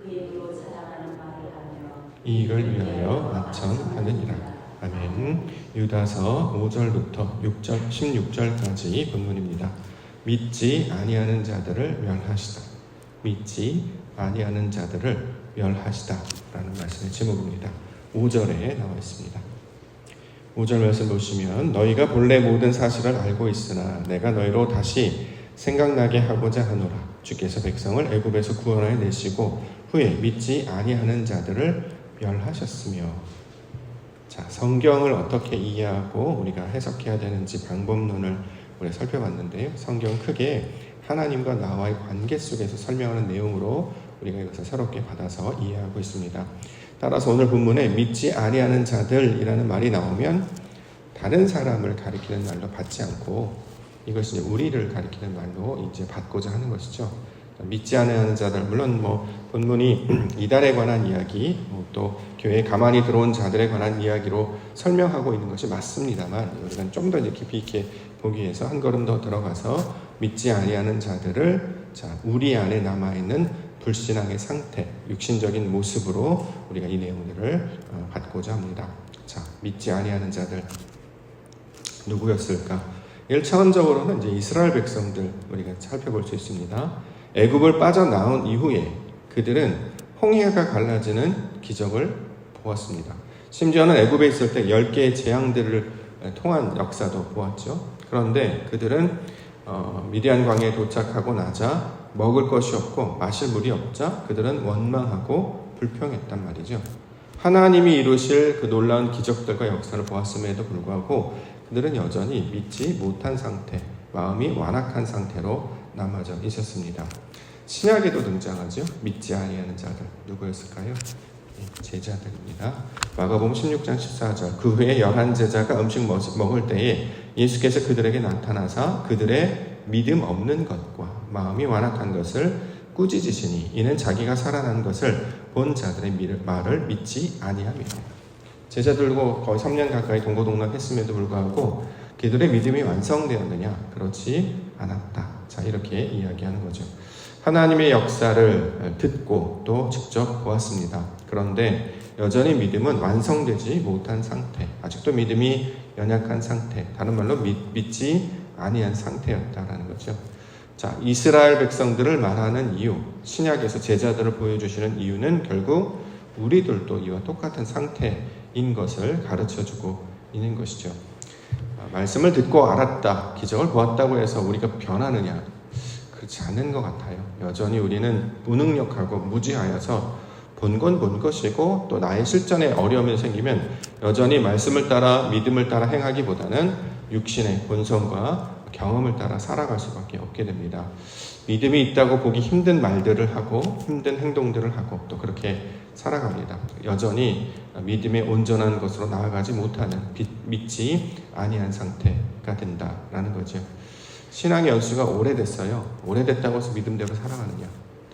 입으로 자랑하는 말을 하며 이익을 위하여 합청하느니라. 아멘. 유다서 5절부터 16절까지 본문입니다. 믿지 아니하는 자들을 멸하시다. 믿지 아니하는 자들을 멸하시다 라는 말씀의 제목입니다. 5절에 나와 있습니다. 5절 말씀 보시면 너희가 본래 모든 사실을 알고 있으나 내가 너희로 다시 생각나게 하고자 하노라. 주께서 백성을 애굽에서 구원하여 내시고 후에 믿지 아니하는 자들을 멸하셨으며. 자, 성경을 어떻게 이해하고 우리가 해석해야 되는지 방법론을 우리가 살펴봤는데요. 성경 크게 하나님과 나와의 관계 속에서 설명하는 내용으로 우리가 이것을 새롭게 받아서 이해하고 있습니다. 따라서 오늘 본문에 믿지 아니하는 자들이라는 말이 나오면 다른 사람을 가리키는 말로 받지 않고 이것이 이제 우리를 가리키는 말로 이제 받고자 하는 것이죠. 믿지 아니하는 자들, 물론 본문이 이달에 관한 이야기, 또 교회에 가만히 들어온 자들에 관한 이야기로 설명하고 있는 것이 맞습니다만 우리가 좀 더 깊이 있게 보기 위해서 한 걸음 더 들어가서 믿지 아니하는 자들을 우리 안에 남아있는 불신앙의 상태, 육신적인 모습으로 우리가 이 내용들을 받고자 합니다. 자, 믿지 아니하는 자들 누구였을까? 1차원적으로는 이제 이스라엘 백성들 우리가 살펴볼 수 있습니다. 애굽을 빠져나온 이후에 그들은 홍해가 갈라지는 기적을 보았습니다. 심지어는 애굽에 있을 때 10개의 재앙들을 통한 역사도 보았죠. 그런데 그들은 미디안 광야에 도착하고 나자 먹을 것이 없고 마실 물이 없자 그들은 원망하고 불평했단 말이죠. 하나님이 이루실 그 놀라운 기적들과 역사를 보았음에도 불구하고 그들은 여전히 믿지 못한 상태, 마음이 완악한 상태로 남아져 있었습니다. 신약에도 등장하죠. 믿지 아니하는 자들 누구였을까요? 제자들입니다. 마가복음 16장 14절 그 후에 11제자가 음식 먹을 때에 예수께서 그들에게 나타나사 그들의 믿음 없는 것과 마음이 완악한 것을 꾸짖으시니 이는 자기가 살아난 것을 본 자들의 말을 믿지 아니하며. 제자들과 거의 3년 가까이 동고동락했음에도 불구하고 그들의 믿음이 완성되었느냐? 그렇지 않았다. 자, 이렇게 이야기하는 거죠. 하나님의 역사를 듣고 또 직접 보았습니다. 그런데 여전히 믿음은 완성되지 못한 상태, 아직도 믿음이 연약한 상태, 다른 말로 믿지 아니한 상태였다라는 거죠. 자, 이스라엘 백성들을 말하는 이유, 신약에서 제자들을 보여주시는 이유는 결국 우리들도 이와 똑같은 상태인 것을 가르쳐주고 있는 것이죠. 말씀을 듣고 알았다, 기적을 보았다고 해서 우리가 변하느냐? 그렇지 않은 것 같아요. 여전히 우리는 무능력하고 무지하여서 본 건 본 것이고 또 나의 실전에 어려움이 생기면 여전히 말씀을 따라 믿음을 따라 행하기보다는 육신의 본성과 경험을 따라 살아갈 수밖에 없게 됩니다. 믿음이 있다고 보기 힘든 말들을 하고 힘든 행동들을 하고 또 그렇게 살아갑니다. 여전히 믿음의 온전한 것으로 나아가지 못하는 믿지 아니한 상태가 된다라는 거죠. 신앙의 연수가 오래됐어요. 오래됐다고 해서 믿음대로 살아가느냐?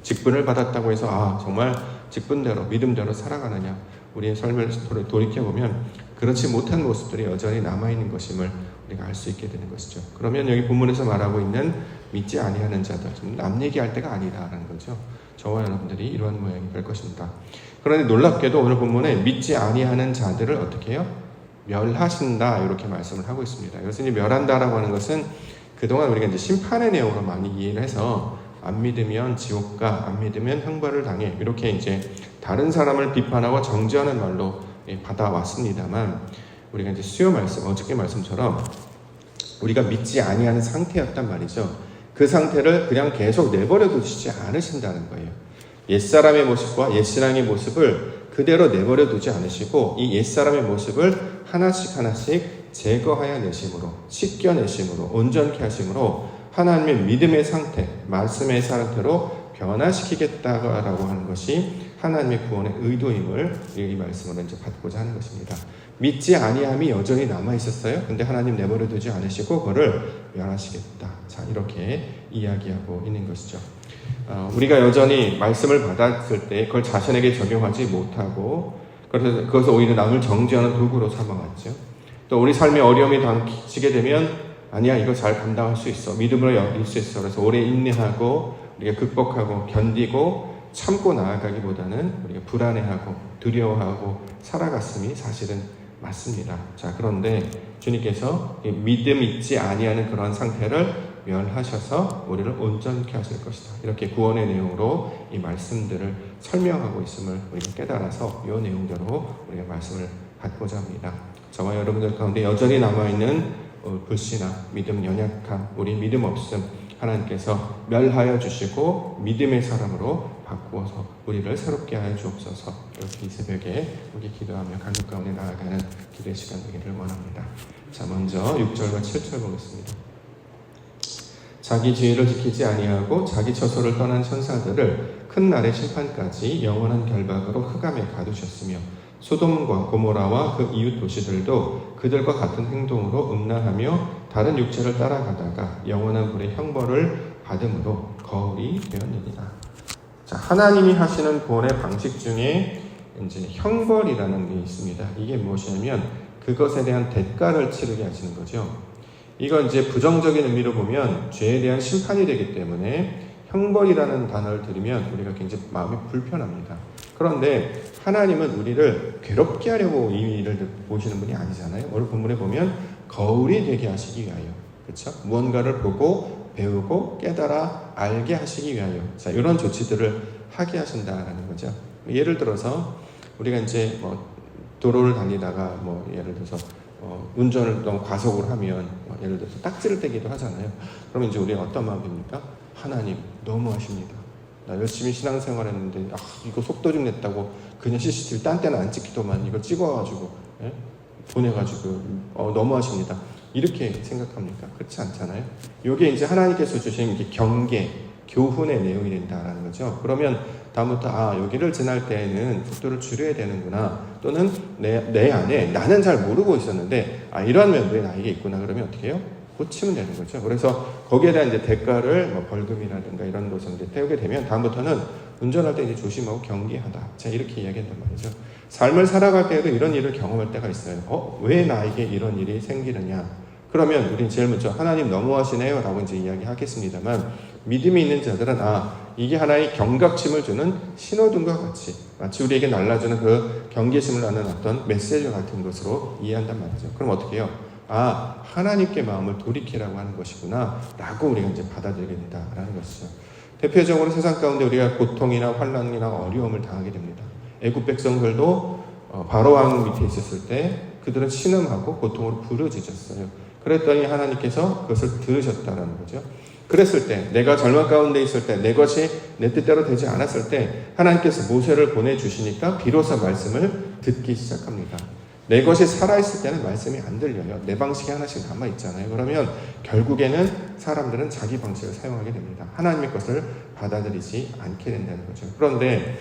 직분을 받았다고 해서 정말 직분대로 믿음대로 살아가느냐? 우리의 삶을 돌이켜보면 그렇지 못한 모습들이 여전히 남아있는 것임을 우리가 알 수 있게 되는 것이죠. 그러면 여기 본문에서 말하고 있는 믿지 아니하는 자들, 남 얘기할 때가 아니다라는 거죠. 저와 여러분들이 이러한 모양이 될 것입니다. 그런데 놀랍게도 오늘 본문에 믿지 아니하는 자들을 어떻게 해요? 멸하신다 이렇게 말씀을 하고 있습니다. 이것은 멸한다라고 하는 것은 그동안 우리가 이제 심판의 내용으로 많이 이해를 해서 안 믿으면 지옥 가, 안 믿으면 형벌을 당해 이렇게 이제 다른 사람을 비판하고 정죄하는 말로 받아왔습니다만 우리가 이제 수요 말씀, 어저께 말씀처럼 우리가 믿지 아니하는 상태였단 말이죠. 그 상태를 그냥 계속 내버려 두시지 않으신다는 거예요. 옛사람의 모습과 옛신앙의 모습을 그대로 내버려 두지 않으시고 이 옛사람의 모습을 하나씩 하나씩 제거하여 내심으로, 씻겨내심으로, 온전케 하심으로 하나님의 믿음의 상태, 말씀의 상태로 변화시키겠다라고 하는 것이 하나님의 구원의 의도임을 이 말씀으로 이제 받고자 하는 것입니다. 믿지 아니함이 여전히 남아 있었어요. 근데 하나님 내버려 두지 않으시고 그거를 멸하시겠다. 자, 이렇게 이야기하고 있는 것이죠. 우리가 여전히 말씀을 받았을 때 그걸 자신에게 적용하지 못하고 그래서 그것을 오히려 남을 정죄하는 도구로 삼아왔죠. 또 우리 삶에 어려움이 닥치게 되면 아니야, 이거 잘 감당할 수 있어, 믿음으로 여길 수 있어, 그래서 오래 인내하고 우리가 극복하고 견디고 참고 나아가기보다는 우리가 불안해하고 두려워하고 살아갔음이 사실은 맞습니다. 자, 그런데 주님께서 믿음 있지 아니하는 그런 상태를 멸하셔서 우리를 온전케 하실 것이다. 이렇게 구원의 내용으로 이 말씀들을 설명하고 있음을 우리가 깨달아서 이 내용대로 우리가 말씀을 받고자 합니다. 저와 여러분들 가운데 여전히 남아있는 불신앙, 믿음 연약함, 우리 믿음 없음 하나님께서 멸하여 주시고 믿음의 사람으로 바꾸어서 우리를 새롭게 하여 주옵소서. 이렇게 이 새벽에 우리 기도하며 간구 가운데 나아가는 기도의 시간 되기를 원합니다. 자, 먼저 6절과 7절 보겠습니다. 자기 지위를 지키지 아니하고 자기 처소를 떠난 천사들을 큰 날의 심판까지 영원한 결박으로 흑암에 가두셨으며 소돔과 고모라와 그 이웃 도시들도 그들과 같은 행동으로 음란하며 다른 육체를 따라가다가 영원한 불의 형벌을 받음으로 거울이 되었느니라. 자, 하나님이 하시는 구원의 방식 중에 이제 형벌이라는 게 있습니다. 이게 무엇이냐면 그것에 대한 대가를 치르게 하시는 거죠. 이건 이제 부정적인 의미로 보면 죄에 대한 심판이 되기 때문에 형벌이라는 단어를 들으면 우리가 굉장히 마음이 불편합니다. 그런데 하나님은 우리를 괴롭게 하려고 이 일을 보시는 분이 아니잖아요. 오늘 본문에 보면 거울이 되게 하시기 위하여, 그렇죠? 무언가를 보고 배우고 깨달아 알게 하시기 위하여, 자, 이런 조치들을 하게 하신다라는 거죠. 예를 들어서 우리가 이제 도로를 달리다가 예를 들어서 운전을 너무 과속을 하면 예를 들어서 딱지를 떼기도 하잖아요. 그러면 이제 우리가 어떤 마음입니까? 하나님 너무하십니다. 나 열심히 신앙생활 했는데 이거 속도 좀 냈다고 그냥 CCTV 딴 때는 안 찍히더만 이걸 찍어가지고 보내가지고 너무하십니다. 이렇게 생각합니까? 그렇지 않잖아요. 이게 이제 하나님께서 주신 이게 경계, 교훈의 내용이 된다라는 거죠. 그러면 다음부터 여기를 지날 때에는 속도를 줄여야 되는구나, 또는 내 안에 나는 잘 모르고 있었는데 이러한 면들이 나에게 있구나, 그러면 어떻게 해요? 고치면 되는 거죠. 그래서 거기에 대한 이제 대가를 벌금이라든가 이런 것을 이제 태우게 되면 다음부터는 운전할 때 이제 조심하고 경계하다. 자, 이렇게 이야기한단 말이죠. 삶을 살아갈 때에도 이런 일을 경험할 때가 있어요. 왜 나에게 이런 일이 생기느냐? 그러면 우리는 제일 먼저 하나님 너무하시네요 라고 이제 이야기하겠습니다만, 믿음이 있는 자들은 이게 하나의 경각심을 주는 신호등과 같이 마치 우리에게 날라주는 그 경계심을 하는 어떤 메시지 같은 것으로 이해한단 말이죠. 그럼 어떻게 해요? 하나님께 마음을 돌이키라고 하는 것이구나 라고 우리가 이제 받아들이게 된다라는 것이죠. 대표적으로 세상 가운데 우리가 고통이나 환난이나 어려움을 당하게 됩니다. 애굽 백성들도 바로왕 밑에 있었을 때 그들은 신음하고 고통으로 부르짖었어요. 그랬더니 하나님께서 그것을 들으셨다라는 거죠. 그랬을 때, 내가 절망 가운데 있을 때, 내 것이 내 뜻대로 되지 않았을 때 하나님께서 모세를 보내주시니까 비로소 말씀을 듣기 시작합니다. 내 것이 살아있을 때는 말씀이 안 들려요. 내 방식이 하나씩 남아있잖아요. 그러면 결국에는 사람들은 자기 방식을 사용하게 됩니다. 하나님의 것을 받아들이지 않게 된다는 거죠. 그런데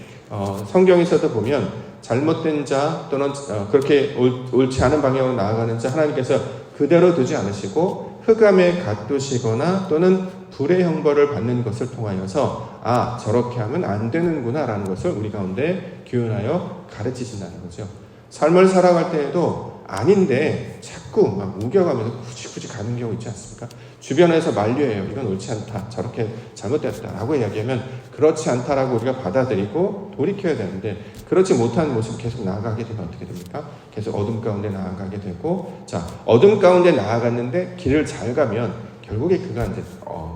성경에서도 보면 잘못된 자 또는 그렇게 옳지 않은 방향으로 나아가는 자 하나님께서 그대로 두지 않으시고 흑암에 가두시거나 또는 불의 형벌을 받는 것을 통하여서 저렇게 하면 안 되는구나 라는 것을 우리 가운데 교훈하여 가르치신다는 거죠. 삶을 살아갈 때에도 아닌데 자꾸 막 우겨가면서 굳이 가는 경우 있지 않습니까? 주변에서 만류해요. 이건 옳지 않다, 저렇게 잘못됐다라고 이야기하면 그렇지 않다라고 우리가 받아들이고 돌이켜야 되는데, 그렇지 못한 모습 계속 나아가게 되면 어떻게 됩니까? 계속 어둠 가운데 나아가게 되고, 자, 어둠 가운데 나아갔는데 길을 잘 가면 결국에 그가 이제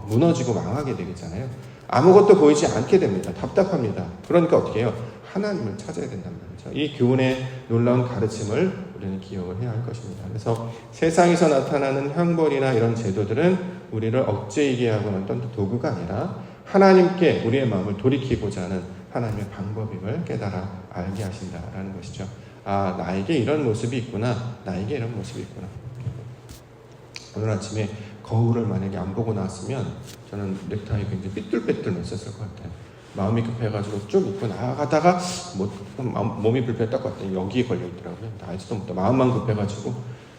무너지고 망하게 되겠잖아요. 아무것도 보이지 않게 됩니다. 답답합니다. 그러니까 어떻게 해요? 하나님을 찾아야 된단 말이죠. 이 교훈의 놀라운 가르침을 우리는 기억을 해야 할 것입니다. 그래서 세상에서 나타나는 형벌이나 이런 제도들은 우리를 억제이게 하고는 어떤 도구가 아니라 하나님께 우리의 마음을 돌이키고자 하는 하나님의 방법임을 깨달아 알게 하신다라는 것이죠. 나에게 이런 모습이 있구나, 나에게 이런 모습이 있구나. 오늘 아침에 거울을 만약에 안 보고 나왔으면 저는 넥타이 굉장히 삐뚤빼뚤 맸었을 것 같아요. 마음이 급해가지고 쭉 입고 나가다가 몸이 불편했던 것 같아요. 여기에 걸려있더라고요. 알지도 못해. 마음만 급해가지고.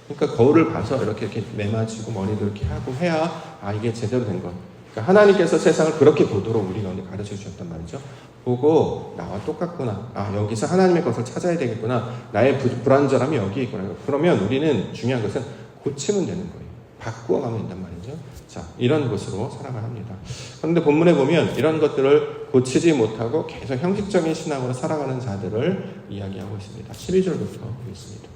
그러니까 거울을 봐서 이렇게 매맞추고 머리도 이렇게 하고 해야 이게 제대로 된 것. 그러니까 하나님께서 세상을 그렇게 보도록 우리 가운데 가르쳐 주셨단 말이죠. 보고 나와 똑같구나. 여기서 하나님의 것을 찾아야 되겠구나. 나의 불완전함이 여기에 있구나. 그러면 우리는 중요한 것은 고치면 되는 거예요. 바꾸어 가면 된단 말이죠. 자, 이런 것으로 살아가야 합니다. 그런데 본문에 보면 이런 것들을 고치지 못하고 계속 형식적인 신앙으로 살아가는 자들을 이야기하고 있습니다. 12절부터 보겠습니다.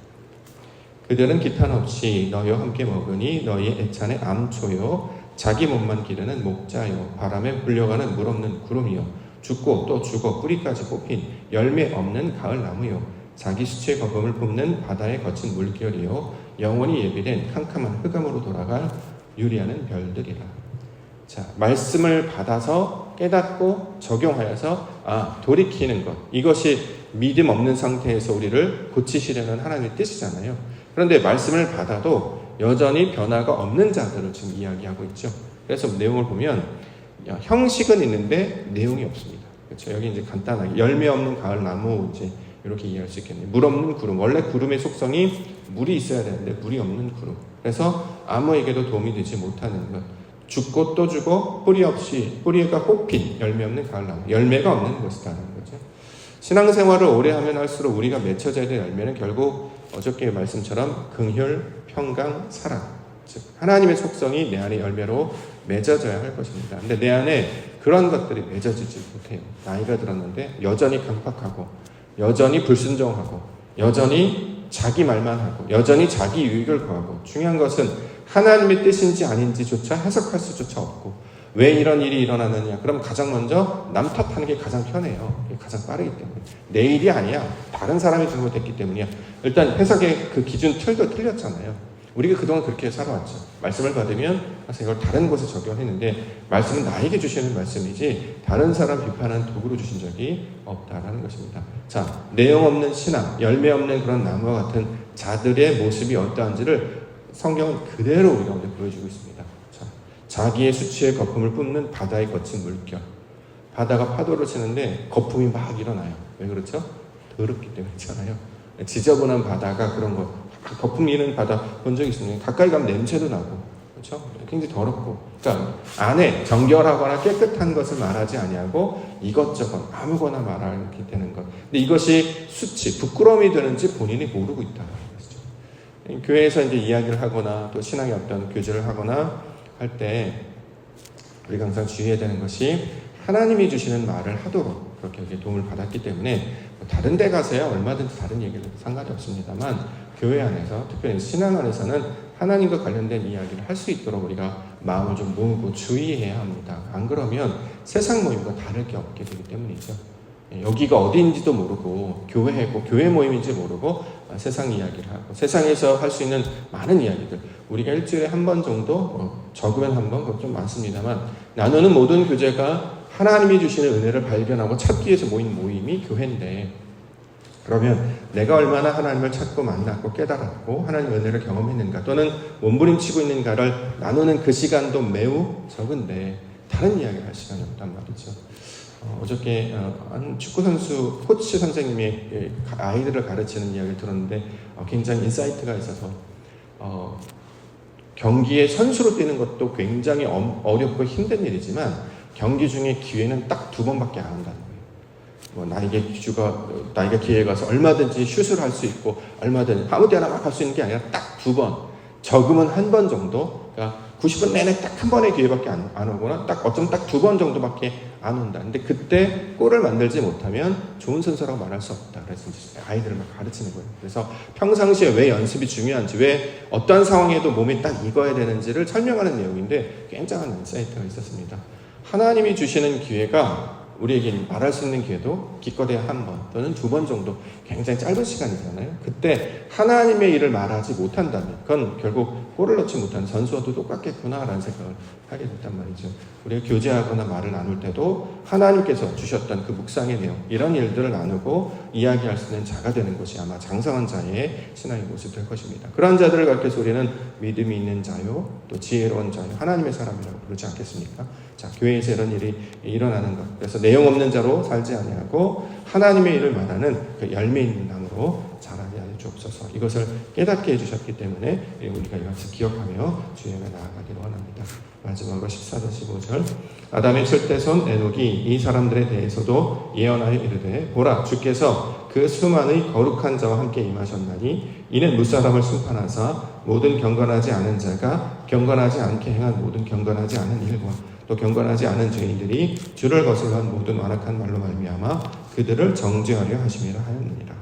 그들은 기탄 없이 너희와 함께 먹으니 너희의 애찬의 암초요 자기 몸만 기르는 목자요 바람에 불려가는 물 없는 구름이요 죽고 또 죽어 뿌리까지 뽑힌 열매 없는 가을 나무요 자기 수치의 거품을 뿜는 바다의 거친 물결이요 영원히 예비된 캄캄한 흑암으로 돌아갈 유리하는 별들이라. 자, 말씀을 받아서 깨닫고 적용하여서 돌이키는 것, 이것이 믿음 없는 상태에서 우리를 고치시려는 하나님의 뜻이잖아요. 그런데 말씀을 받아도 여전히 변화가 없는 자들을 지금 이야기하고 있죠. 그래서 내용을 보면 형식은 있는데 내용이 없습니다. 그렇죠? 여기 이제 간단하게 열매 없는 가을 나무 이제 이렇게 이해할 수 있겠네요. 물 없는 구름. 원래 구름의 속성이 물이 있어야 되는데 물이 없는 구름. 그래서 아무에게도 도움이 되지 못하는 것. 죽고 또 죽어 뿌리 없이 뿌리가 뽑힌 열매 없는 가을 나무. 열매가 없는 것이라는 거죠. 신앙생활을 오래 하면 할수록 우리가 맺혀져야 될 열매는 결국 어저께 말씀처럼 긍휼, 평강, 사랑. 즉 하나님의 속성이 내 안에 열매로 맺어져야 할 것입니다. 근데 내 안에 그런 것들이 맺어지지 못해요. 나이가 들었는데 여전히 강팍하고 여전히 불순종하고 여전히 자기 말만 하고 여전히 자기 유익을 구하고 중요한 것은 하나님의 뜻인지 아닌지조차 해석할 수조차 없고 왜 이런 일이 일어나느냐? 그럼 가장 먼저 남 탓하는 게 가장 편해요. 가장 빠르기 때문에. 내 일이 아니야. 다른 사람이 잘못했기 때문이야. 일단 해석의 그 기준 틀도 틀렸잖아요. 우리가 그동안 그렇게 살아왔죠. 말씀을 받으면 이걸 다른 곳에 적용했는데 말씀은 나에게 주시는 말씀이지 다른 사람 비판하는 도구로 주신 적이 없다라는 것입니다. 자, 내용 없는 신앙, 열매 없는 그런 나무와 같은 자들의 모습이 어떠한지를 성경은 그대로 우리 가운데 보여주고 있습니다. 자, 자기의 수치의 거품을 뿜는 바다의 거친 물결. 바다가 파도를 치는데 거품이 막 일어나요. 왜 그렇죠? 더럽기 때문이잖아요. 지저분한 바다가 그런 거 거품 이는 바다 본 적 있습니다. 가까이 가면 냄새도 나고 그렇죠? 굉장히 더럽고 그러니까 안에 정결하거나 깨끗한 것을 말하지 아니하고 이것저것 아무거나 말하게 되는 것. 근데 이것이 수치, 부끄러움이 되는지 본인이 모르고 있다는 것이죠. 교회에서 이제 이야기를 하거나 또 신앙의 어떤 교제를 하거나 할 때 우리가 항상 주의해야 되는 것이 하나님이 주시는 말을 하도록 그렇게 도움을 받았기 때문에 다른 데 가서야 얼마든지 다른 얘기를 상관이 없습니다만 교회 안에서 특별히 신앙 안에서는 하나님과 관련된 이야기를 할 수 있도록 우리가 마음을 좀 모으고 주의해야 합니다. 안 그러면 세상 모임과 다를 게 없게 되기 때문이죠. 여기가 어디인지도 모르고 교회고 교회 모임인지 모르고 세상 이야기를 하고 세상에서 할 수 있는 많은 이야기들 우리가 일주일에 한 번 정도 적으면 한 번 그건 좀 많습니다만 나누는 모든 교제가 하나님이 주시는 은혜를 발견하고 찾기 위해서 모인 모임이 교회인데 그러면 내가 얼마나 하나님을 찾고 만났고 깨달았고 하나님의 은혜를 경험했는가 또는 몸부림치고 있는가를 나누는 그 시간도 매우 적은데 다른 이야기를 할 시간이 없단 말이죠. 어저께 한 축구선수 코치 선생님이 아이들을 가르치는 이야기를 들었는데 굉장히 인사이트가 있어서 경기에 선수로 뛰는 것도 굉장히 어렵고 힘든 일이지만 경기 중에 기회는 딱 2번밖에 안 온다는 거예요. 나에게 기회가 가서 얼마든지 슛을 할 수 있고 얼마든지 아무 때나 막 할 수 있는 게 아니라 딱 2번 적으면 1번 정도 그러니까 90분 내내 딱 한 번의 기회밖에 안 오거나 어쩌면 딱 2번 정도밖에 안 온다. 근데 그때 골을 만들지 못하면 좋은 선수라고 말할 수 없다. 그래서 아이들을 막 가르치는 거예요. 그래서 평상시에 왜 연습이 중요한지, 왜 어떠한 상황에도 몸에 딱 익어야 되는지를 설명하는 내용인데 굉장한 인사이트가 있었습니다. 하나님이 주시는 기회가 우리에게 말할 수 있는 기회도 기껏해야 1번 또는 2번 정도 굉장히 짧은 시간이잖아요. 그때 하나님의 일을 말하지 못한다면 그건 결국 골을 넣지 못하는 선수와도 똑같겠구나라는 생각을 하게 됐단 말이죠. 우리가 교제하거나 말을 나눌 때도 하나님께서 주셨던 그 묵상의 내용 이런 일들을 나누고 이야기할 수 있는 자가 되는 것이 아마 장성한 자의 신앙의 모습이 될 것입니다. 그런 자들을 가르쳐서 우리는 믿음이 있는 자요 또 지혜로운 자요 하나님의 사람이라고 부르지 않겠습니까? 자, 교회에서 이런 일이 일어나는 것. 그래서 내용 없는 자로 살지 아니하고 하나님의 일을 말하는 그 열매 있는 나무로 자라게 하여 주옵소서. 이것을 깨닫게 해주셨기 때문에 우리가 이것을 기억하며 주님에 나아가기를 원합니다. 마지막으로 14-15절 아담의 칠대손 에녹이 이 사람들에 대해서도 예언하여 이르되 보라 주께서 그 수만의 거룩한 자와 함께 임하셨나니 이는 무사람을 심판하사 모든 경건하지 않은 자가 경건하지 않게 행한 모든 경건하지 않은 일과 또 경건하지 않은 죄인들이 주를 거슬러한 모든 완악한 말로 말미암아 그들을 정죄하려 하심이라 하였느니라.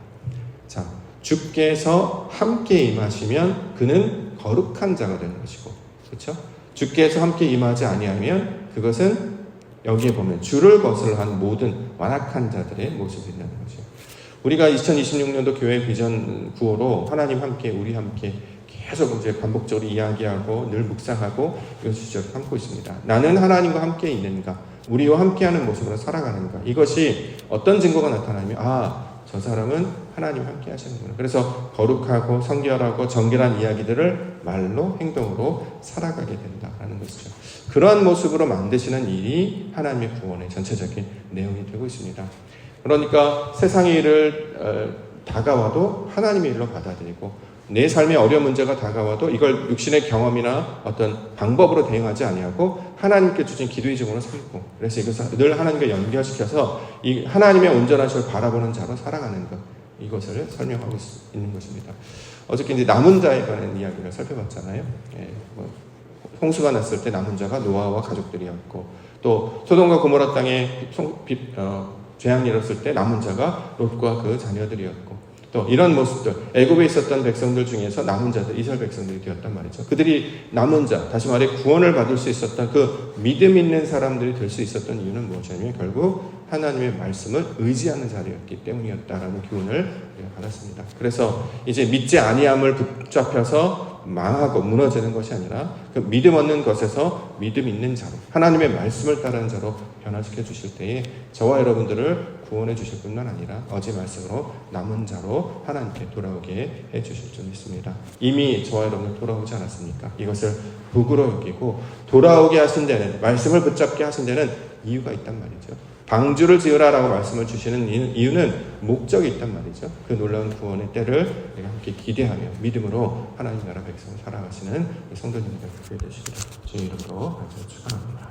자, 주께서 함께 임하시면 그는 거룩한 자가 되는 것이고, 그렇죠? 주께서 함께 임하지 아니하면 그것은 여기에 보면 주를 거슬러한 모든 완악한 자들의 모습이 된다는 거죠. 우리가 2026년도 교회 비전 구호로 하나님 함께 우리 함께 계속 이제 반복적으로 이야기하고 늘 묵상하고 이것을 담고 있습니다. 나는 하나님과 함께 있는가? 우리와 함께하는 모습으로 살아가는가? 이것이 어떤 증거가 나타나면 저 사람은 하나님 함께 하시는구나. 그래서 거룩하고 성결하고 정결한 이야기들을 말로 행동으로 살아가게 된다라는 것이죠. 그러한 모습으로 만드시는 일이 하나님의 구원의 전체적인 내용이 되고 있습니다. 그러니까 세상의 일을 다가와도 하나님의 일로 받아들이고 내 삶에 어려운 문제가 다가와도 이걸 육신의 경험이나 어떤 방법으로 대응하지 아니하고 하나님께 주신 기도의 증언을 삼고 그래서 이것을 늘 하나님과 연결시켜서 이 하나님의 온전하심을 바라보는 자로 살아가는 것 이것을 설명하고 있는 것입니다. 어저께 이제 남은 자에 관한 이야기를 살펴봤잖아요. 홍수가 났을 때 남은 자가 노아와 가족들이었고 또 소돔과 고모라 땅에 재앙이 일었을 때 남은 자가 롯과 그 자녀들이었고 또 이런 모습들 애굽에 있었던 백성들 중에서 남은 자들 이스라엘 백성들이 되었단 말이죠. 그들이 남은 자 다시 말해 구원을 받을 수 있었던 그 믿음 있는 사람들이 될 수 있었던 이유는 무엇이냐면 결국 하나님의 말씀을 의지하는 자리였기 때문이었다라는 교훈을 받았습니다. 그래서 이제 믿지 아니함을 붙잡혀서 망하고 무너지는 것이 아니라 그 믿음 없는 것에서 믿음 있는 자로 하나님의 말씀을 따르는 자로 변화시켜 주실 때에 저와 여러분들을 구원해 주실 뿐만 아니라 어제 말씀으로 남은 자로 하나님께 돌아오게 해 주실 줄 믿습니다. 이미 저와 여러분들 돌아오지 않았습니까? 이것을 복으로 여기고 돌아오게 하신 데는 말씀을 붙잡게 하신 데는 이유가 있단 말이죠. 방주를 지으라라고 말씀을 주시는 이유는 목적이 있단 말이죠. 그 놀라운 구원의 때를 우리가 함께 기대하며 믿음으로 하나님 나라 백성을 살아가시는 성도님들 되시기를 주의 이름으로 축원합니다.